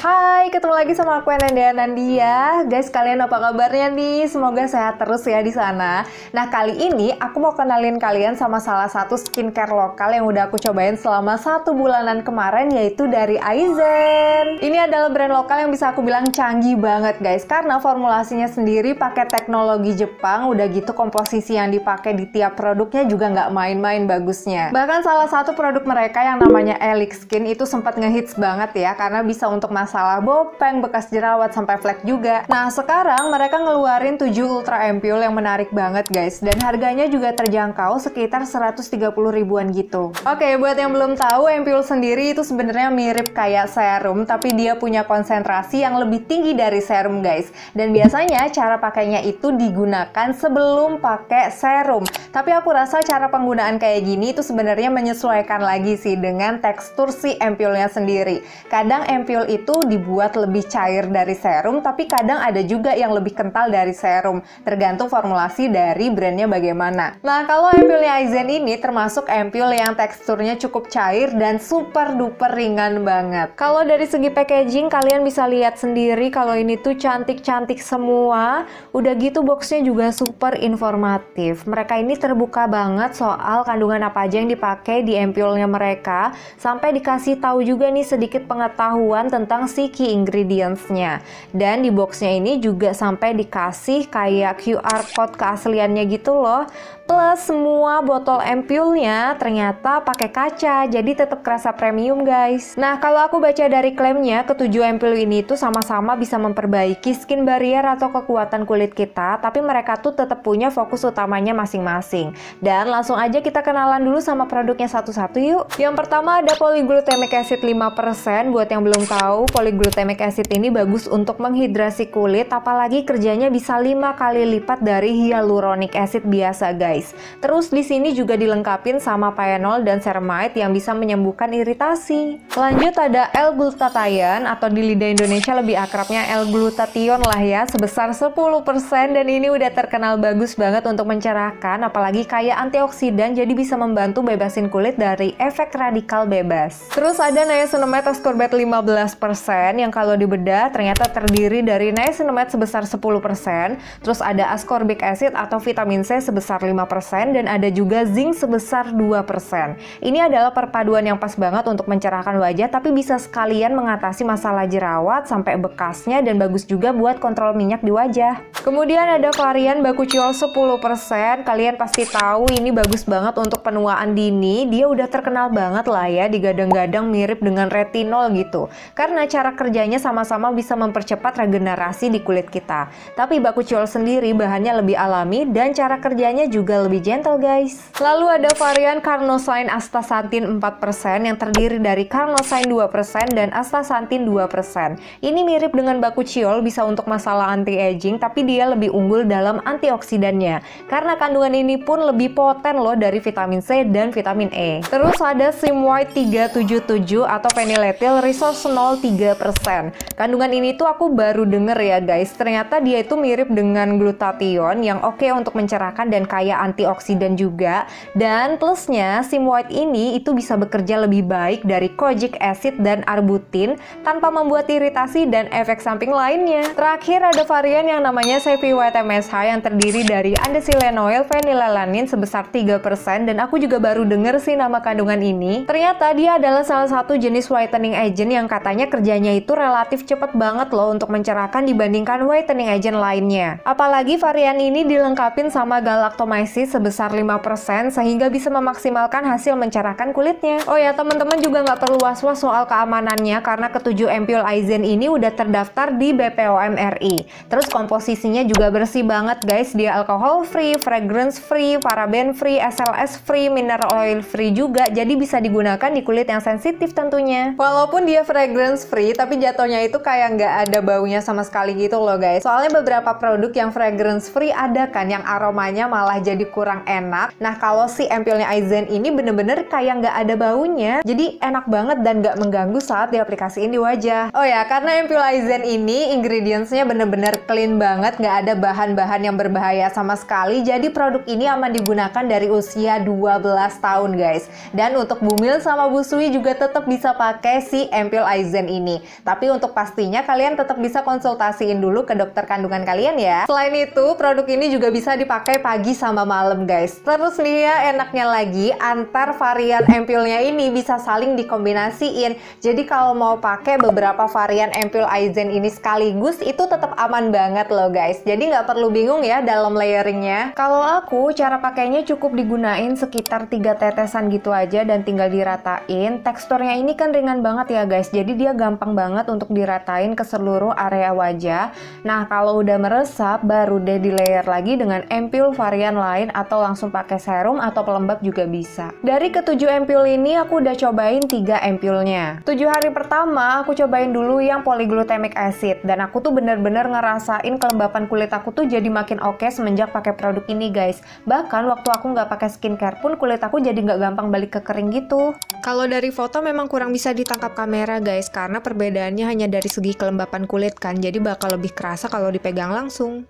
Hai, ketemu lagi sama aku Nandia. Guys, kalian apa kabarnya nih? Semoga sehat terus ya di sana. Nah, kali ini aku mau kenalin kalian sama salah satu skincare lokal yang udah aku cobain selama 1 bulanan kemarin, yaitu dari Aizen. Ini adalah brand lokal yang bisa aku bilang canggih banget guys, karena formulasinya sendiri pakai teknologi Jepang, udah gitu komposisi yang dipakai di tiap produknya juga nggak main-main bagusnya. Bahkan salah satu produk mereka yang namanya Elix Skin itu sempat ngehits banget ya, karena bisa untuk masalah bopeng, bekas jerawat, sampai flek juga. Nah, sekarang mereka ngeluarin 7 Ultra Ampule yang menarik banget guys, dan harganya juga terjangkau sekitar 130 ribuan gitu. Oke, buat yang belum tahu, Ampule sendiri itu sebenarnya mirip kayak serum, tapi dia punya konsentrasi yang lebih tinggi dari serum guys. Dan biasanya cara pakainya itu digunakan sebelum pakai serum. Tapi aku rasa cara penggunaan kayak gini itu sebenarnya menyesuaikan lagi sih dengan tekstur si ampule-nya sendiri. Kadang ampule itu dibuat lebih cair dari serum, tapi kadang ada juga yang lebih kental dari serum, tergantung formulasi dari brandnya bagaimana. Nah, kalau ampule-nya Aizen ini termasuk ampule yang teksturnya cukup cair dan super duper ringan banget. Kalau dari segi packaging, kalian bisa lihat sendiri kalau ini tuh cantik-cantik semua. Udah gitu boxnya juga super informatif. Mereka ini terbuka banget soal kandungan apa aja yang dipakai di ampule-nya mereka, sampai dikasih tahu juga nih sedikit pengetahuan tentang si key ingredients-nya. Dan di boxnya ini juga sampai dikasih kayak QR code keasliannya gitu loh. Plus semua botol ampule-nya ternyata pakai kaca, jadi tetap kerasa premium guys. Nah, kalau aku baca dari klaimnya, ketujuh ampule ini tuh sama-sama bisa memperbaiki skin barrier atau kekuatan kulit kita, tapi mereka tuh tetap punya fokus utamanya masing-masing. Dan langsung aja kita kenalan dulu sama produknya satu-satu yuk. Yang pertama ada polyglutamic acid 5%. Buat yang belum tahu, polyglutamic acid ini bagus untuk menghidrasi kulit, apalagi kerjanya bisa 5 kali lipat dari hyaluronic acid biasa guys. Terus di sini juga dilengkapin sama phenol dan ceramide yang bisa menyembuhkan iritasi. Lanjut ada L-glutathione atau di lidah Indonesia lebih akrabnya L-glutathione lah ya, sebesar 10%, dan ini udah terkenal bagus banget untuk mencerahkan, apalagi kayak antioksidan, jadi bisa membantu bebasin kulit dari efek radikal bebas. Terus ada niacinamide ascorbate 15% yang kalau dibedah ternyata terdiri dari niacinamide sebesar 10%, terus ada ascorbic acid atau vitamin C sebesar 5%, dan ada juga zinc sebesar 2%. Ini adalah perpaduan yang pas banget untuk mencerahkan wajah, tapi bisa sekalian mengatasi masalah jerawat sampai bekasnya, dan bagus juga buat kontrol minyak di wajah. Kemudian ada varian bakuchiol 10%. Kalian pasti tahu ini bagus banget untuk penuaan dini. Dia udah terkenal banget lah ya, digadang-gadang mirip dengan retinol gitu. Karena cara kerjanya sama-sama bisa mempercepat regenerasi di kulit kita. Tapi bakuchiol sendiri bahannya lebih alami dan cara kerjanya juga lebih gentle guys. Lalu ada varian carnosine astaxanthin 4% yang terdiri dari carnosine 2% dan astaxanthin 2%. Ini mirip dengan bakuchiol, bisa untuk masalah anti-aging, tapi dia lebih unggul dalam antioksidannya. Karena kandungan ini pun lebih poten loh dari vitamin C dan vitamin E. Terus ada Symwhite 377 atau phenylethyl resorcinol 3%. Kandungan ini tuh aku baru denger ya guys. Ternyata dia itu mirip dengan glutathione yang oke untuk mencerahkan dan kaya antioksidan juga. Dan plusnya Symwhite ini itu bisa bekerja lebih baik dari kojic acid dan arbutin tanpa membuat iritasi dan efek samping lainnya. Terakhir ada varian yang namanya Sevi White MSH yang terdiri dari andesilenoil phenylalanin sebesar 3%, dan aku juga baru denger sih nama kandungan ini. Ternyata dia adalah salah satu jenis whitening agent yang katanya kerjanya itu relatif cepet banget loh untuk mencerahkan dibandingkan whitening agent lainnya. Apalagi varian ini dilengkapin sama galactomyces sebesar 5% sehingga bisa memaksimalkan hasil mencerahkan kulitnya. Oh ya, teman-teman juga nggak perlu was-was soal keamanannya karena ketujuh ampule Aizen ini udah terdaftar di BPOM RI. Terus komposisinya juga bersih banget guys, dia alcohol free, fragrance free, paraben free, SLS free, mineral oil free juga, jadi bisa digunakan di kulit yang sensitif tentunya. Walaupun dia fragrance free, tapi jatuh jatuhnya itu kayak nggak ada baunya sama sekali gitu loh guys. Soalnya beberapa produk yang fragrance free ada kan yang aromanya malah jadi kurang enak. Nah kalau si Ampoule Aizen ini bener-bener kayak nggak ada baunya, jadi enak banget dan nggak mengganggu saat diaplikasiin di wajah. Oh ya, karena Ampoule Aizen ini ingredientsnya bener-bener clean banget, nggak ada bahan-bahan yang berbahaya sama sekali. Jadi produk ini aman digunakan dari usia 12 tahun guys. Dan untuk Bumil sama Busui juga tetap bisa pakai si Ampoule Aizen ini. Tapi untuk pastinya kalian tetap bisa konsultasiin dulu ke dokter kandungan kalian ya. Selain itu, produk ini juga bisa dipakai pagi sama malam guys. Terus nih ya, enaknya lagi antar varian Ampoule-nya ini bisa saling dikombinasiin. Jadi kalau mau pakai beberapa varian Ampoule Aizen ini sekaligus itu tetap aman banget loh guys. Jadi nggak perlu bingung ya dalam layering-nya. Kalau aku, cara pakainya cukup digunain sekitar 3 tetesan gitu aja dan tinggal diratain. Teksturnya ini kan ringan banget ya guys, jadi dia gampang banget untuk diratain ke seluruh area wajah. Nah kalau udah meresap, baru deh di layer lagi dengan Ampoule varian lain atau langsung pakai serum atau pelembab juga bisa. Dari ke-7 Ampoule ini aku udah cobain 3 Ampoule-nya. 7 hari pertama aku cobain dulu yang polyglutamic acid dan aku tuh bener-bener ngerasain kelembapan kulit aku tuh jadi makin oke semenjak pakai produk ini guys. Bahkan waktu aku nggak pakai skincare pun kulit aku jadi nggak gampang balik ke kering gitu. Kalau dari foto memang kurang bisa ditangkap kamera guys, karena perbedaannya hanya dari segi kelembapan kulit kan, jadi bakal lebih kerasa kalau dipegang langsung.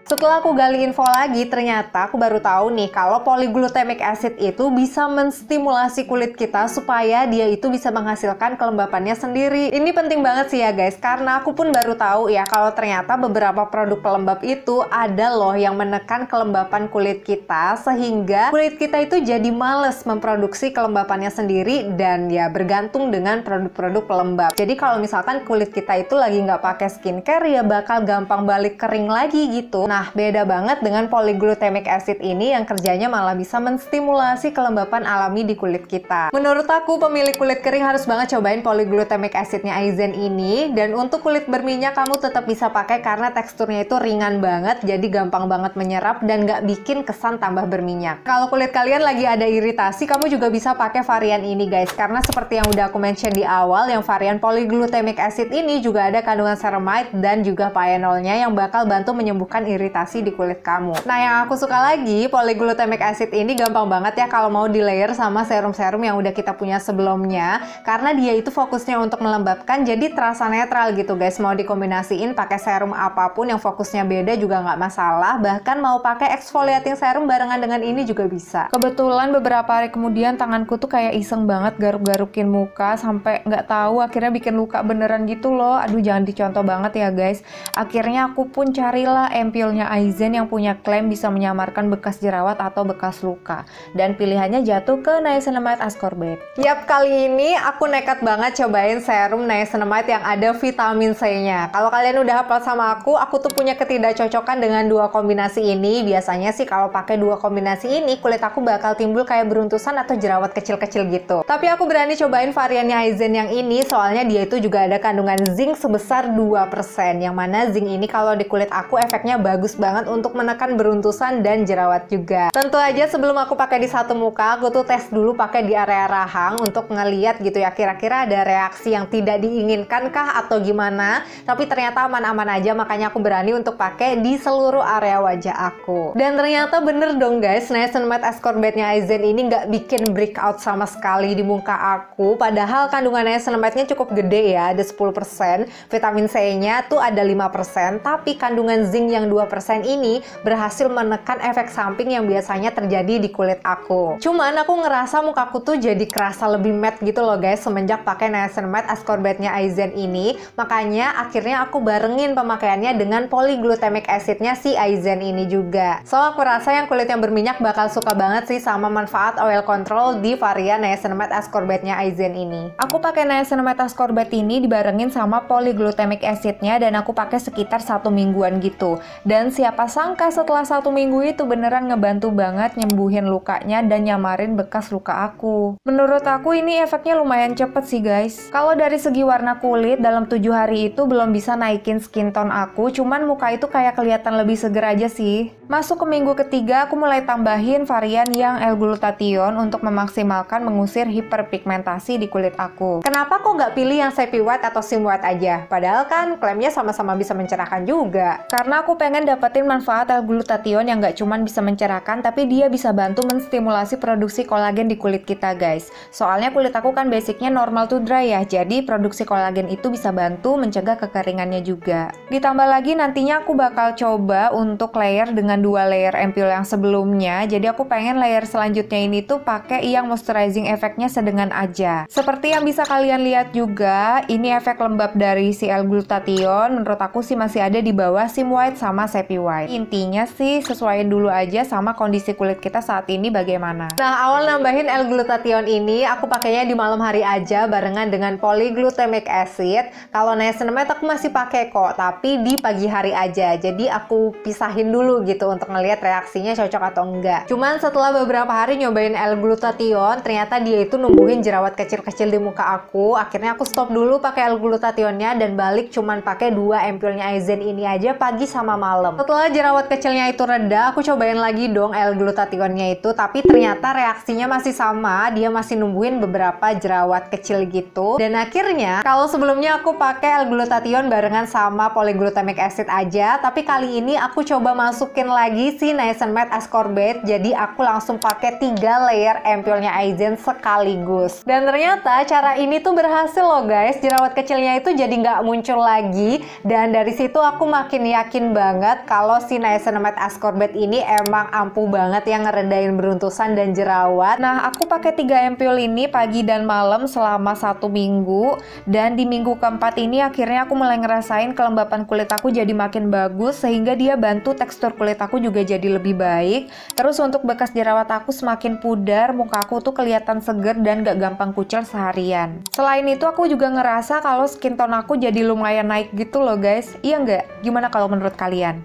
Setelah aku gali info lagi, ternyata aku baru tahu nih kalau polyglutamic acid itu bisa menstimulasi kulit kita supaya dia itu bisa menghasilkan kelembapannya sendiri. Ini penting banget sih ya guys, karena aku pun baru tahu ya kalau ternyata beberapa produk pelembab itu ada loh yang menekan kelembapan kulit kita sehingga kulit kita itu jadi males memproduksi kelembapannya sendiri dan ya bergantung dengan produk-produk pelembab. Jadi kalau misalkan kulit kita itu lagi nggak pakai skincare ya bakal gampang balik kering lagi gitu. Nah, beda banget dengan polyglutamic acid ini yang kerjanya malah bisa menstimulasi kelembapan alami di kulit kita. Menurut aku, pemilik kulit kering harus banget cobain polyglutamic acidnya Aizen ini. Dan untuk kulit berminyak, kamu tetap bisa pakai karena teksturnya itu ringan banget, jadi gampang banget menyerap dan nggak bikin kesan tambah berminyak. Kalau kulit kalian lagi ada iritasi, kamu juga bisa pakai varian ini guys. Karena seperti yang udah aku mention di awal, yang varian polyglutamic acid ini juga ada kandungan ceramide dan juga paenolnya yang bakal bantu menyembuhkan iritasi di kulit kamu. Nah, yang aku suka lagi, polyglutamic acid ini gampang banget ya kalau mau di layer sama serum-serum yang udah kita punya sebelumnya, karena dia itu fokusnya untuk melembabkan, jadi terasa netral gitu guys. Mau dikombinasiin pakai serum apapun yang fokusnya beda juga nggak masalah, bahkan mau pakai exfoliating serum barengan dengan ini juga bisa. Kebetulan beberapa hari kemudian tanganku tuh kayak iseng banget garuk-garukin muka sampai nggak tahu, akhirnya bikin luka beneran gitu loh. Aduh, jangan dicontoh banget ya guys. Akhirnya aku pun carilah Ampoule Aizen yang punya klaim bisa menyamarkan bekas jerawat atau bekas luka, dan pilihannya jatuh ke niacinamide ascorbate. Yap, kali ini aku nekat banget cobain serum niacinamide yang ada vitamin C-nya. Kalau kalian udah hafal sama aku tuh punya ketidakcocokan dengan dua kombinasi ini. Biasanya sih kalau pakai dua kombinasi ini kulit aku bakal timbul kayak beruntusan atau jerawat kecil-kecil gitu. Tapi aku berani cobain variannya Aizen yang ini soalnya dia itu juga ada kandungan zinc sebesar 2%, yang mana zinc ini kalau di kulit aku efeknya bagus banget untuk menekan beruntusan dan jerawat juga. Tentu aja sebelum aku pakai di satu muka, aku tuh tes dulu pakai di area rahang untuk ngeliat gitu ya kira-kira ada reaksi yang tidak diinginkan kah atau gimana. Tapi ternyata aman-aman aja, makanya aku berani untuk pakai di seluruh area wajah aku. Dan ternyata bener dong guys, niacinamide ascorbate-nya Aizen ini nggak bikin breakout sama sekali di muka aku. Padahal kandungan niacinamide-nya cukup gede ya, ada 10%. Vitamin C-nya tuh ada 5%, tapi kandungan zinc yang 2% ini berhasil menekan efek samping yang biasanya terjadi di kulit aku. Cuman aku ngerasa mukaku tuh jadi kerasa lebih matte gitu loh guys semenjak pakai niacinamide ascorbate-nya Aizen ini. Makanya akhirnya aku barengin pemakaiannya dengan polyglutamic acid-nya si Aizen ini juga. So aku rasa yang kulit yang berminyak bakal suka banget sih sama manfaat oil control di varian niacinamide ascorbate-nya Aizen ini. Aku pakai niacinamide ascorbate ini dibarengin sama polyglutamic acid-nya dan aku pakai sekitar 1 mingguan gitu. Dan Dan siapa sangka setelah 1 minggu itu beneran ngebantu banget nyembuhin lukanya dan nyamarin bekas luka aku. Menurut aku ini efeknya lumayan cepet sih guys. Kalau dari segi warna kulit, dalam 7 hari itu belum bisa naikin skin tone aku, cuman muka itu kayak kelihatan lebih seger aja sih. Masuk ke minggu ketiga, aku mulai tambahin varian yang L-glutathione untuk memaksimalkan mengusir hiperpigmentasi di kulit aku. Kenapa kok nggak pilih yang Sepia White atau Sim White aja? Padahal kan klaimnya sama-sama bisa mencerahkan juga. Karena aku pengen dapetin manfaat L-glutathione yang nggak cuman bisa mencerahkan, tapi dia bisa bantu menstimulasi produksi kolagen di kulit kita guys. Soalnya kulit aku kan basicnya normal to dry ya, jadi produksi kolagen itu bisa bantu mencegah kekeringannya juga. Ditambah lagi nantinya aku bakal coba untuk layer dengan 2 layer ampule yang sebelumnya, jadi aku pengen layer selanjutnya ini tuh pakai yang moisturizing efeknya sedengan aja. Seperti yang bisa kalian lihat juga, ini efek lembab dari si L-glutathione menurut aku sih masih ada di bawah Sim White sama Sepia White. Intinya sih sesuaiin dulu aja sama kondisi kulit kita saat ini bagaimana. Nah, awal nambahin L-glutathione ini aku pakainya di malam hari aja barengan dengan polyglutamic acid. Kalau niacinamide aku masih pakai kok, tapi di pagi hari aja. Jadi aku pisahin dulu gitu untuk ngelihat reaksinya cocok atau enggak. Cuman setelah beberapa hari nyobain L-glutathione, ternyata dia itu numbuhin jerawat kecil-kecil di muka aku. Akhirnya aku stop dulu pakai L-glutathione-nya dan balik cuman pakai 2 ampulnya Aizen ini aja pagi sama malam. Setelah jerawat kecilnya itu reda, aku cobain lagi dong L-glutathione-nya itu, tapi ternyata reaksinya masih sama, dia masih numbuhin beberapa jerawat kecil gitu. Dan akhirnya, kalau sebelumnya aku pakai L-glutathione barengan sama polyglutamic acid aja, tapi kali ini aku coba masukin lagi si niacinamide ascorbate, jadi aku langsung pakai 3 layer ampulnya Aizen sekaligus. Dan ternyata cara ini tuh berhasil loh guys, jerawat kecilnya itu jadi nggak muncul lagi, dan dari situ aku makin yakin banget kalau si niacinamide ascorbate ini emang ampuh banget yang ngeredain beruntusan dan jerawat. Nah, aku pakai 3 ampule ini pagi dan malam selama 1 minggu, dan di minggu keempat ini akhirnya aku mulai ngerasain kelembapan kulit aku jadi makin bagus, sehingga dia bantu tekstur kulit aku juga jadi lebih baik. Terus untuk bekas jerawat aku semakin pudar, muka aku tuh kelihatan seger dan gak gampang kucel seharian. Selain itu aku juga ngerasa kalau skin tone aku jadi lumayan naik gitu loh guys. Iya nggak? Gimana kalau menurut kalian?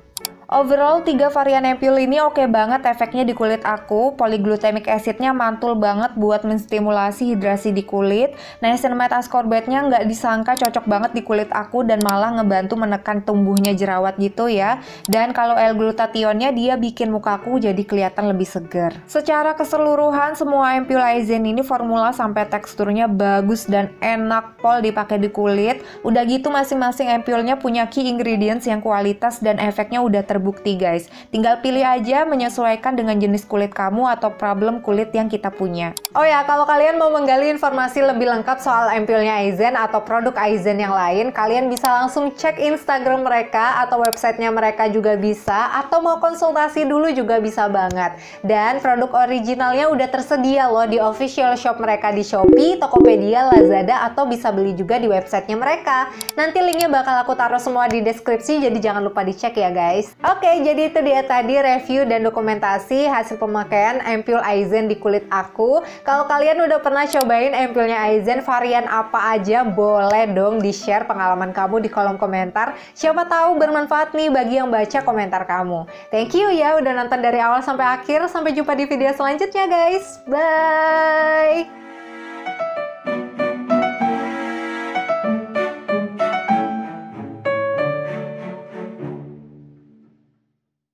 Overall, 3 varian ampule ini oke banget efeknya di kulit aku. Polyglutamic acid-nya mantul banget buat menstimulasi hidrasi di kulit. Niacinamide ascorbate-nya nggak disangka cocok banget di kulit aku dan malah ngebantu menekan tumbuhnya jerawat gitu ya. Dan kalau L-glutathione-nya dia bikin muka aku jadi kelihatan lebih segar. Secara keseluruhan, semua ampule Aizen ini formula sampai teksturnya bagus dan enak pol dipakai di kulit. Udah gitu masing-masing ampule-nya punya key ingredients yang kualitas dan efeknya udah terbukti guys. Tinggal pilih aja menyesuaikan dengan jenis kulit kamu atau problem kulit yang kita punya. Oh ya, kalau kalian mau menggali informasi lebih lengkap soal ampulnya Aizen atau produk Aizen yang lain, kalian bisa langsung cek Instagram mereka atau websitenya mereka juga bisa, atau mau konsultasi dulu juga bisa banget. Dan produk originalnya udah tersedia loh di official shop mereka di Shopee, Tokopedia, Lazada, atau bisa beli juga di websitenya mereka. Nanti linknya bakal aku taruh semua di deskripsi, jadi jangan lupa dicek ya guys. Oke, jadi itu dia tadi review dan dokumentasi hasil pemakaian ampule Aizen di kulit aku. Kalau kalian udah pernah cobain ampulnya Aizen varian apa aja, boleh dong di-share pengalaman kamu di kolom komentar. Siapa tahu bermanfaat nih bagi yang baca komentar kamu. Thank you ya udah nonton dari awal sampai akhir. Sampai jumpa di video selanjutnya guys. Bye!